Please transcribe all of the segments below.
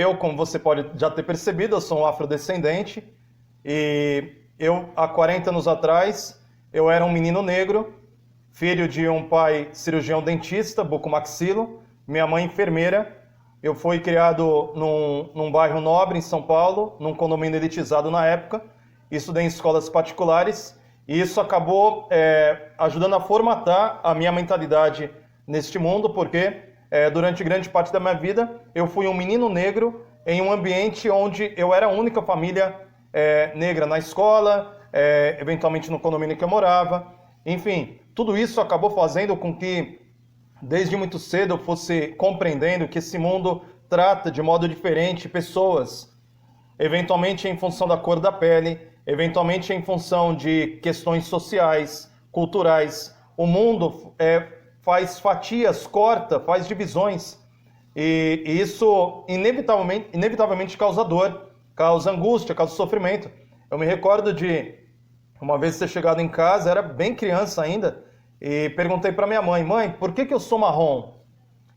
Eu, como você pode já ter percebido, eu sou um afrodescendente e há 40 anos atrás, eu era um menino negro, filho de um pai cirurgião dentista, bucomaxilo, minha mãe enfermeira. Eu fui criado num bairro nobre em São Paulo, num condomínio elitizado na época, estudei em escolas particulares e isso acabou ajudando a formatar a minha mentalidade neste mundo, porque durante grande parte da minha vida eu fui um menino negro em um ambiente onde eu era a única família negra na escola, eventualmente no condomínio que eu morava. Enfim, tudo isso acabou fazendo com que desde muito cedo eu fosse compreendendo que esse mundo trata de modo diferente pessoas, eventualmente em função da cor da pele, eventualmente em função de questões sociais, culturais. O mundo faz fatias, corta, faz divisões, e isso inevitavelmente causa dor, causa angústia, causa sofrimento. Eu me recordo de uma vez ter chegado em casa, era bem criança ainda, e perguntei para minha mãe: mãe, por que eu sou marrom?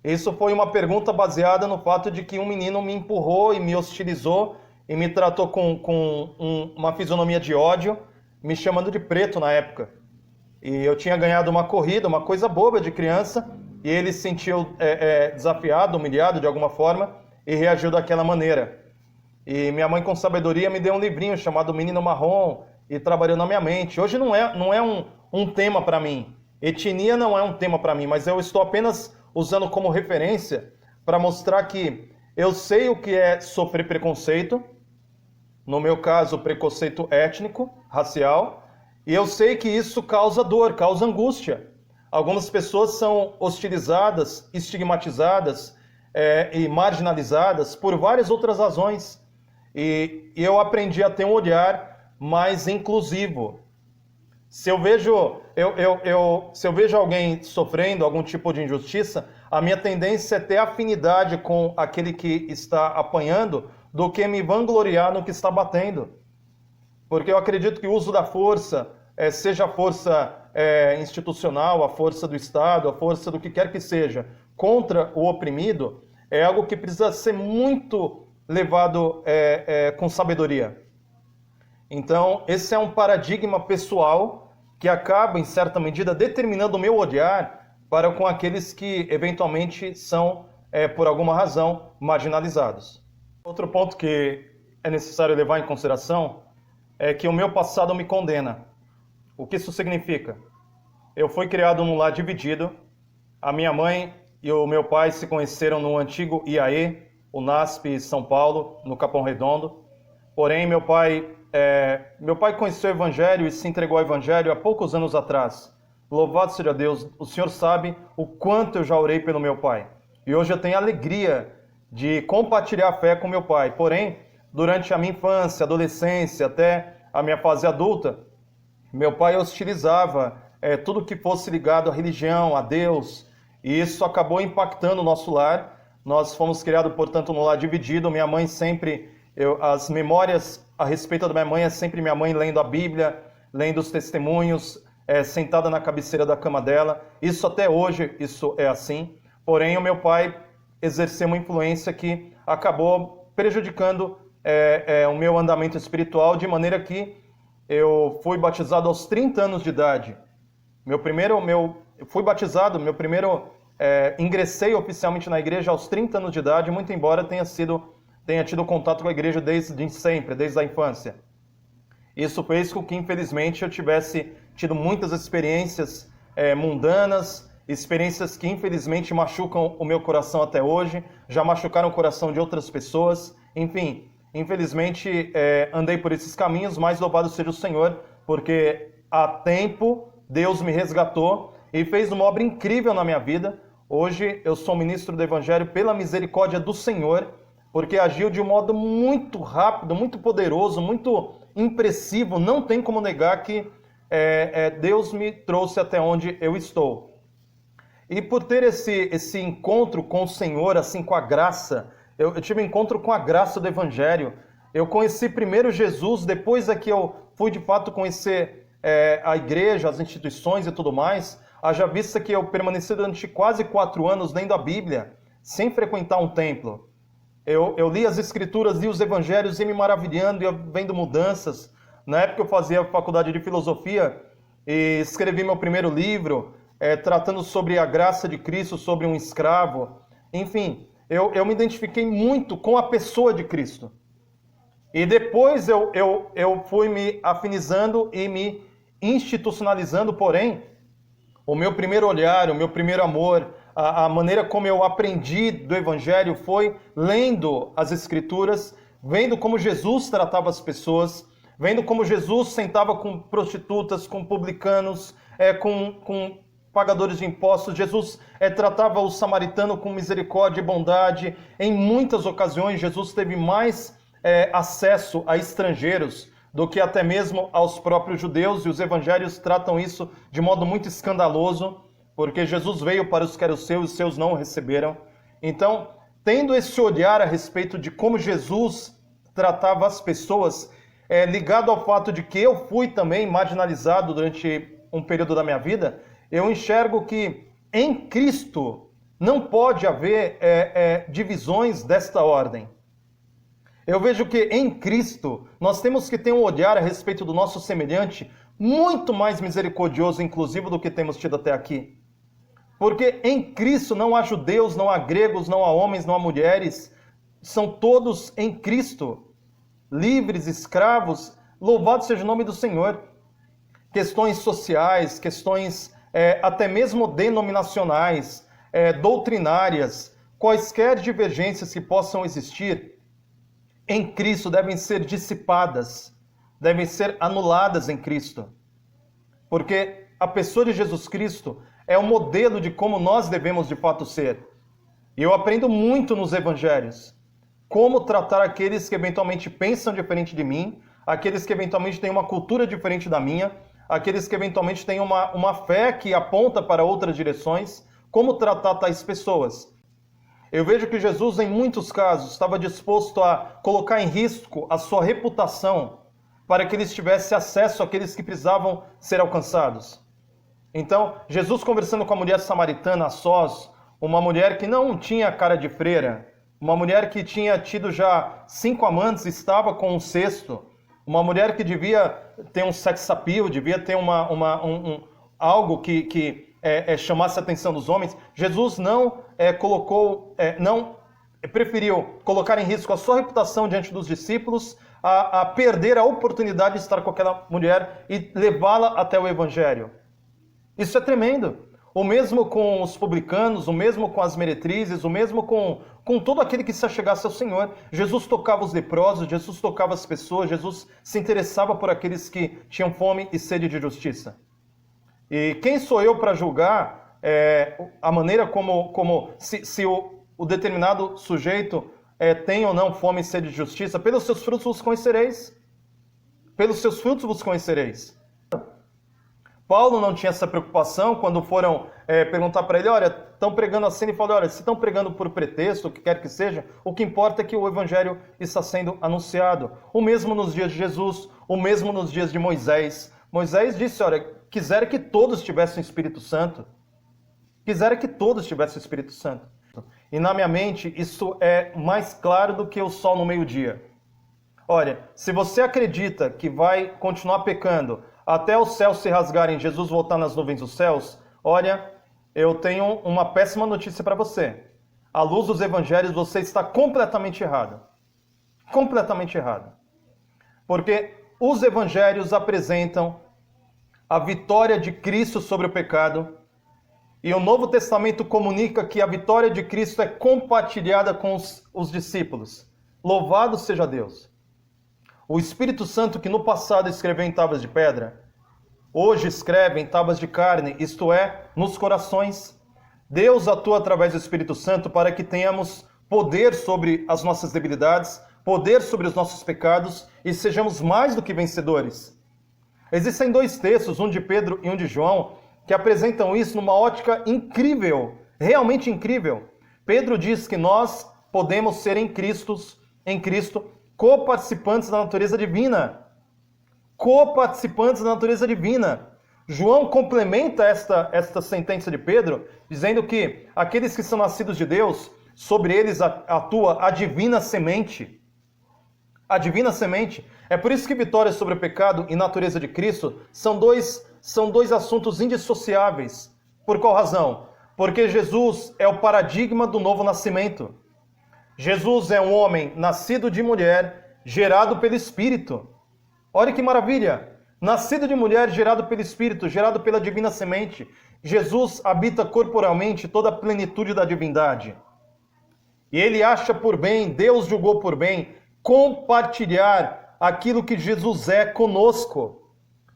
Isso foi uma pergunta baseada no fato de que um menino me empurrou e me hostilizou e me tratou com uma fisionomia de ódio, me chamando de preto na época. E eu tinha ganhado uma corrida, uma coisa boba de criança, e ele se sentiu desafiado, humilhado de alguma forma, e reagiu daquela maneira. E minha mãe, com sabedoria, me deu um livrinho chamado Menino Marrom, e trabalhou na minha mente. Hoje não é um tema para mim. Etnia não é um tema para mim, mas eu estou apenas usando como referência para mostrar que eu sei o que é sofrer preconceito, no meu caso, preconceito étnico, racial, e eu sei que isso causa dor, causa angústia. Algumas pessoas são hostilizadas, estigmatizadas e marginalizadas por várias outras razões. E eu aprendi a ter um olhar mais inclusivo. Se eu vejo alguém sofrendo algum tipo de injustiça, a minha tendência é ter afinidade com aquele que está apanhando do que me vangloriar no que está batendo. Porque eu acredito que o uso da força, seja a força institucional, a força do Estado, a força do que quer que seja, contra o oprimido, é algo que precisa ser muito levado com sabedoria. Então, esse é um paradigma pessoal que acaba, em certa medida, determinando o meu olhar para com aqueles que, eventualmente, são, por alguma razão, marginalizados. Outro ponto que é necessário levar em consideração é que o meu passado me condena. O que isso significa? Eu fui criado num lar dividido. A minha mãe e o meu pai se conheceram no antigo IAE, o NASP São Paulo, no Capão Redondo. Porém, meu pai conheceu o Evangelho e se entregou ao Evangelho há poucos anos atrás. Louvado seja Deus, o Senhor sabe o quanto eu já orei pelo meu pai. E hoje eu tenho a alegria de compartilhar a fé com meu pai. Porém, durante a minha infância, adolescência, até a minha fase adulta, meu pai hostilizava tudo que fosse ligado à religião, a Deus. E isso acabou impactando o nosso lar. Nós fomos criados, portanto, no lar dividido. Minha mãe sempre... as memórias a respeito da minha mãe é sempre minha mãe lendo a Bíblia, lendo os testemunhos, sentada na cabeceira da cama dela. Isso até hoje, isso é assim. Porém, o meu pai exerceu uma influência que acabou prejudicando o meu andamento espiritual, de maneira que eu fui batizado aos 30 anos de idade. Ingressei oficialmente na igreja aos 30 anos de idade, muito embora tenha tido contato com a igreja desde sempre, desde a infância. Isso fez com que, infelizmente, eu tivesse tido muitas experiências mundanas, experiências que, infelizmente, machucam o meu coração até hoje, já machucaram o coração de outras pessoas. Enfim, infelizmente, andei por esses caminhos, mas louvado seja o Senhor, porque há tempo Deus me resgatou e fez uma obra incrível na minha vida. Hoje eu sou ministro do Evangelho pela misericórdia do Senhor, porque agiu de um modo muito rápido, muito poderoso, muito impressivo. Não tem como negar que Deus me trouxe até onde eu estou. E por ter esse encontro com o Senhor, assim, com a graça, eu tive um encontro com a graça do Evangelho. Eu conheci primeiro Jesus, depois é que eu fui de fato conhecer a igreja, as instituições e tudo mais. Haja vista que eu permaneci durante quase 4 anos lendo a Bíblia, sem frequentar um templo. Eu li as escrituras, li os evangelhos e me maravilhando e vendo mudanças. Na época eu fazia faculdade de filosofia e escrevi meu primeiro livro, tratando sobre a graça de Cristo, sobre um escravo. Enfim, eu me identifiquei muito com a pessoa de Cristo. E depois eu fui me afinizando e me institucionalizando, porém, o meu primeiro olhar, o meu primeiro amor, a maneira como eu aprendi do Evangelho foi lendo as Escrituras, vendo como Jesus tratava as pessoas, vendo como Jesus sentava com prostitutas, com publicanos, com pagadores de impostos. Jesus tratava o samaritano com misericórdia e bondade. Em muitas ocasiões, Jesus teve mais acesso a estrangeiros do que até mesmo aos próprios judeus, e os evangelhos tratam isso de modo muito escandaloso, porque Jesus veio para os que eram seus, e os seus não o receberam. Então, tendo esse olhar a respeito de como Jesus tratava as pessoas, ligado ao fato de que eu fui também marginalizado durante um período da minha vida, eu enxergo que em Cristo não pode haver divisões desta ordem. Eu vejo que em Cristo nós temos que ter um olhar a respeito do nosso semelhante muito mais misericordioso, inclusive, do que temos tido até aqui. Porque em Cristo não há judeus, não há gregos, não há homens, não há mulheres. São todos em Cristo, livres, escravos. Louvado seja o nome do Senhor. Questões sociais, questões até mesmo denominacionais, doutrinárias, quaisquer divergências que possam existir, em Cristo devem ser dissipadas, devem ser anuladas em Cristo. Porque a pessoa de Jesus Cristo é o modelo de como nós devemos de fato ser. E eu aprendo muito nos evangelhos como tratar aqueles que eventualmente pensam diferente de mim, aqueles que eventualmente têm uma cultura diferente da minha, aqueles que eventualmente têm uma fé que aponta para outras direções, como tratar tais pessoas. Eu vejo que Jesus, em muitos casos, estava disposto a colocar em risco a sua reputação para que eles tivessem acesso àqueles que precisavam ser alcançados. Então, Jesus conversando com a mulher samaritana a sós, uma mulher que não tinha cara de freira, uma mulher que tinha tido já 5 amantes, estava com um sexto, uma mulher que devia ter um sex appeal, devia ter algo que chamasse a atenção dos homens. Jesus não preferiu colocar em risco a sua reputação diante dos discípulos, a perder a oportunidade de estar com aquela mulher e levá-la até o Evangelho. Isso é tremendo. O mesmo com os publicanos, o mesmo com as meretrizes, o mesmo com todo aquele que se achegasse ao Senhor. Jesus tocava os leprosos, Jesus tocava as pessoas, Jesus se interessava por aqueles que tinham fome e sede de justiça. E quem sou eu para julgar a maneira se o determinado sujeito tem ou não fome e sede de justiça? Pelos seus frutos vos conhecereis. Pelos seus frutos vos conhecereis. Paulo não tinha essa preocupação quando foram perguntar para ele, olha, estão pregando assim, ele falou, olha, se estão pregando por pretexto, o que quer que seja, o que importa é que o evangelho está sendo anunciado. O mesmo nos dias de Jesus, o mesmo nos dias de Moisés. Moisés disse, olha, quisera que todos tivessem o Espírito Santo. Quisera que todos tivessem o Espírito Santo. E na minha mente, isso é mais claro do que o sol no meio-dia. Olha, se você acredita que vai continuar pecando até os céus se rasgarem, Jesus voltar nas nuvens dos céus, olha, eu tenho uma péssima notícia para você. À luz dos evangelhos, você está completamente errado. Completamente errado. Porque os evangelhos apresentam a vitória de Cristo sobre o pecado, e o Novo Testamento comunica que a vitória de Cristo é compartilhada com os discípulos. Louvado seja Deus! O Espírito Santo, que no passado escreveu em tábuas de pedra, hoje escreve em tábuas de carne, isto é, nos corações. Deus atua através do Espírito Santo para que tenhamos poder sobre as nossas debilidades, poder sobre os nossos pecados e sejamos mais do que vencedores. Existem 2 textos, um de Pedro e um de João, que apresentam isso numa ótica incrível, realmente incrível. Pedro diz que nós podemos ser em Cristo, coparticipantes da natureza divina. Coparticipantes da natureza divina. João complementa esta sentença de Pedro, dizendo que aqueles que são nascidos de Deus sobre eles atua a divina semente. A divina semente. É por isso que vitória sobre o pecado e natureza de Cristo são dois assuntos indissociáveis. Por qual razão? Porque Jesus é o paradigma do novo nascimento. Jesus é um homem nascido de mulher, gerado pelo Espírito. Olha que maravilha! Nascido de mulher, gerado pelo Espírito, gerado pela divina semente. Jesus habita corporalmente toda a plenitude da divindade. E ele acha por bem, Deus julgou por bem, compartilhar aquilo que Jesus é conosco,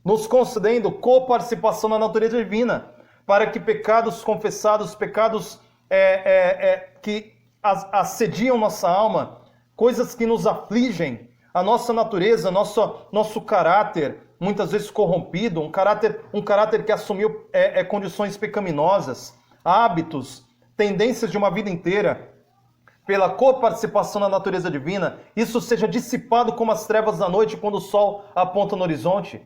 nos concedendo coparticipação na natureza divina, para que pecados confessados, pecados que assediam nossa alma, coisas que nos afligem, a nossa natureza, nosso caráter, muitas vezes corrompido, um caráter que assumiu condições pecaminosas, hábitos, tendências de uma vida inteira, pela coparticipação na natureza divina, isso seja dissipado como as trevas da noite quando o sol aponta no horizonte.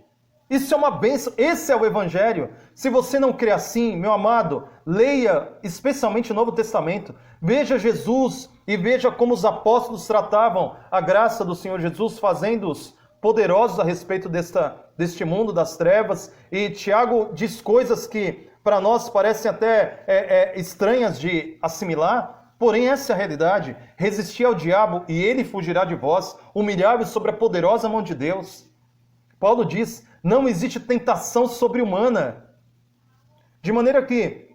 Isso é uma bênção, esse é o Evangelho. Se você não crê assim, meu amado, leia especialmente o Novo Testamento, veja Jesus e veja como os apóstolos tratavam a graça do Senhor Jesus, fazendo-os poderosos a respeito deste mundo das trevas. E Tiago diz coisas que para nós parecem até estranhas de assimilar, porém essa é a realidade. Resistir ao diabo e ele fugirá de vós, humilhai-vos sobre a poderosa mão de Deus. Paulo diz, não existe tentação sobre-humana. De maneira que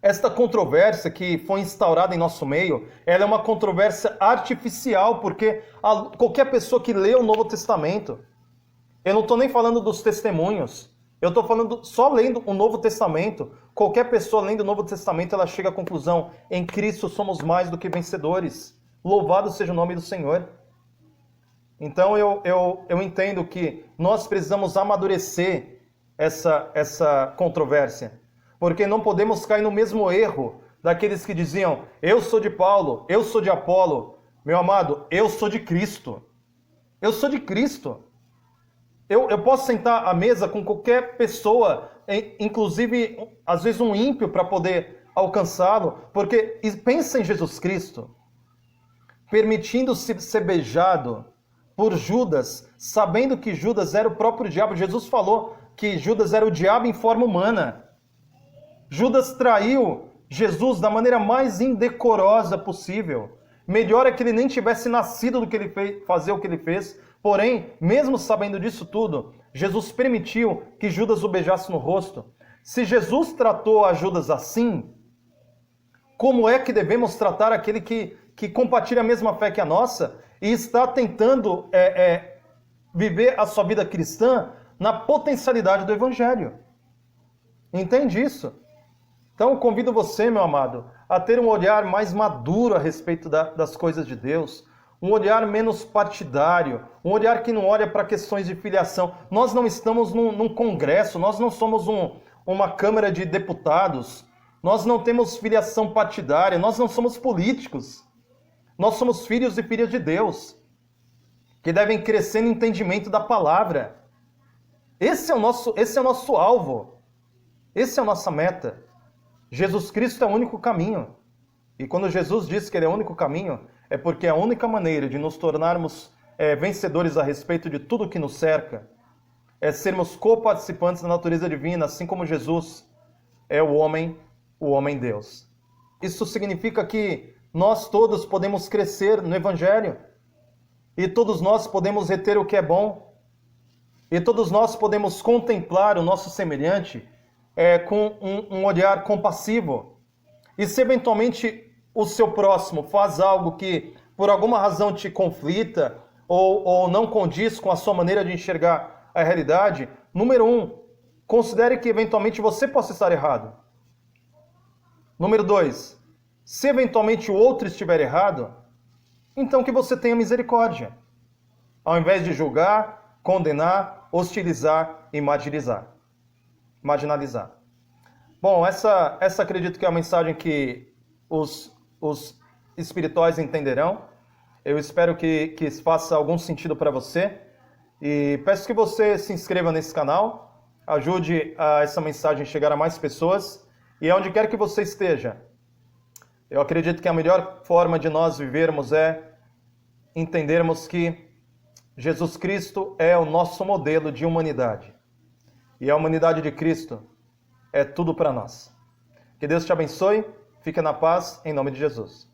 esta controvérsia que foi instaurada em nosso meio, ela é uma controvérsia artificial, porque qualquer pessoa que lê o Novo Testamento, eu não estou nem falando dos testemunhos, eu estou falando só lendo o Novo Testamento, qualquer pessoa lendo o Novo Testamento, ela chega à conclusão, em Cristo somos mais do que vencedores. Louvado seja o nome do Senhor. Então eu entendo que nós precisamos amadurecer essa controvérsia, porque não podemos cair no mesmo erro daqueles que diziam, eu sou de Paulo, eu sou de Apolo. Meu amado, eu sou de Cristo. Eu sou de Cristo. Eu posso sentar à mesa com qualquer pessoa, inclusive, às vezes, um ímpio para poder alcançá-lo, porque pensa em Jesus Cristo, permitindo-se ser beijado por Judas, sabendo que Judas era o próprio diabo. Jesus falou que Judas era o diabo em forma humana. Judas traiu Jesus da maneira mais indecorosa possível. Melhor é que ele nem tivesse nascido do que ele fez, fazer o que ele fez. Porém, mesmo sabendo disso tudo, Jesus permitiu que Judas o beijasse no rosto. Se Jesus tratou a Judas assim, como é que devemos tratar aquele que compartilha a mesma fé que a nossa e está tentando viver a sua vida cristã na potencialidade do Evangelho? Entende isso? Então, convido você, meu amado, a ter um olhar mais maduro a respeito das coisas de Deus, um olhar menos partidário, um olhar que não olha para questões de filiação. Nós não estamos num congresso, nós não somos uma Câmara de Deputados, nós não temos filiação partidária, nós não somos políticos. Nós somos filhos e filhas de Deus, que devem crescer no entendimento da palavra. Esse é o nosso alvo, esse é a nossa meta. Jesus Cristo é o único caminho. E quando Jesus diz que ele é o único caminho, é porque é a única maneira de nos tornarmos vencedores a respeito de tudo que nos cerca é sermos coparticipantes da natureza divina, assim como Jesus é o homem Deus. Isso significa que nós todos podemos crescer no Evangelho, e todos nós podemos reter o que é bom, e todos nós podemos contemplar o nosso semelhante com um olhar compassivo. E se eventualmente o seu próximo faz algo que por alguma razão te conflita ou não condiz com a sua maneira de enxergar a realidade, número 1, considere que eventualmente você possa estar errado. Número 2, se eventualmente o outro estiver errado, então que você tenha misericórdia, ao invés de julgar, condenar, hostilizar e marginalizar. Bom, essa acredito que é a mensagem que os espirituais entenderão. Eu espero que faça algum sentido para você. E peço que você se inscreva nesse canal, ajude essa mensagem a chegar a mais pessoas. E aonde quer que você esteja, Eu acredito que a melhor forma de nós vivermos é entendermos que Jesus Cristo é o nosso modelo de humanidade. E a humanidade de Cristo é tudo para nós. Que Deus te abençoe, fique na paz, em nome de Jesus.